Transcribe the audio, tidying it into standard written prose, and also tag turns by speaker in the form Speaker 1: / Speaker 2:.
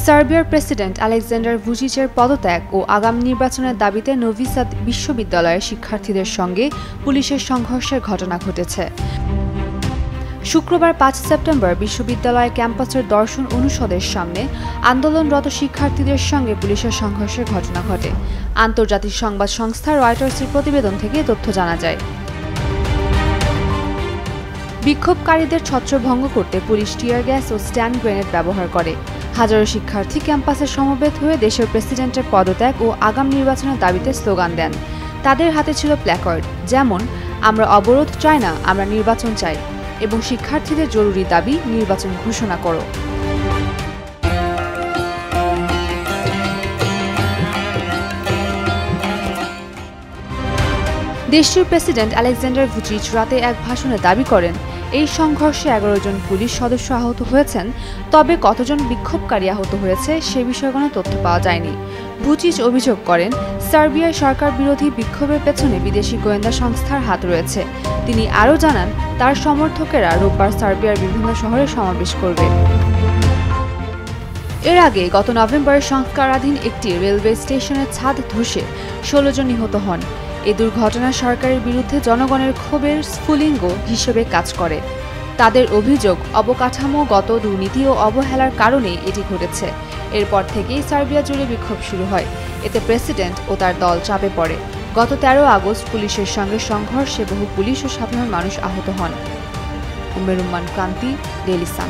Speaker 1: সার্বিয়ার president Alexander ভুচিচের পদত্যাগ ও আগামী নির্বাচনের দাবিতে নোভি সাদ বিশ্ববিদ্যালয়ের শিক্ষার্থীদের সঙ্গে পুলিশের সংঘর্ষের ঘটনা ঘটেছে। শুক্রবার ৫ সেপ্টেম্বর বিশ্ববিদ্যালয় ক্যাম্পাসের দর্শন অনুষদের সামনে আন্দোলনরত শিক্ষার্থীদের সঙ্গে পুলিশের সংঘর্ষের ঘটনা ঘটে। আন্তর্জাতিক সংবাদ সংস্থা রয়টার্সের প্রতিবেদন থেকে তথ্য জানা যায়। বিক্ষোভকারীদের ছত্রভঙ্গ করতে পুলিশ টিয়ার গ্যাস ও স্ট্যান্ড গ্রেনেড ব্যবহার করে। হাজারো শিক্ষার্থী ক্যাম্পাসে সমবেত হয়ে দেশের প্রেসিডেন্টের পদত্যাগ ও আগামী নির্বাচনের দাবিতে স্লোগান দেন। তাদের হাতে ছিল প্ল্যাকার্ড যেমন আমরা অবরোধ চাই না, আমরা নির্বাচন চাই এবং শিক্ষার্থীদের জরুরি দাবি নির্বাচন ঘোষণা করো। দেশটির প্রেসিডেন্ট আলেকজান্ডার ভুচিচ রাতে এক ভাষণে দাবি করেন এই সংঘর্ষে ১১ জন পুলিশ সদস্য আহত হয়েছেন, তবে কতজন বিক্ষোভকারী আহত হয়েছে সে বিষয়ে কোনো তথ্য পাওয়া যায়নি। ভুচিচ অভিযোগ করেন সার্বিয়ায় সরকার বিরোধী বিক্ষোভের পেছনে বিদেশি গোয়েন্দা সংস্থার হাত রয়েছে। তিনি আরও জানান তার সমর্থকেরা রোববার সার্বিয়ার বিভিন্ন শহরে সমাবেশ করবে। এর আগে গত নভেম্বরে সংস্কারাধীন একটি রেলওয়ে স্টেশনের ছাদ ধসে ১৬ জন নিহত হন। এই দুর্ঘটনা সরকারের বিরুদ্ধে জনগণের ক্ষোভের স্ফুলিঙ্গ হিসেবে কাজ করে। তাদের অভিযোগ অবকাঠামোগত দুর্নীতি ও অবহেলার কারণে এটি ঘটেছে। এরপর থেকেই সার্বিয়া জুড়ে বিক্ষোভ শুরু হয়। এতে প্রেসিডেন্ট ও তার দল চাপে পড়ে। গত ১৩ আগস্ট পুলিশের সঙ্গে সংঘর্ষে বহু পুলিশ ও সাধারণ মানুষ আহত হন। উমের রুম্মান কান্তি, ডেইলি সান।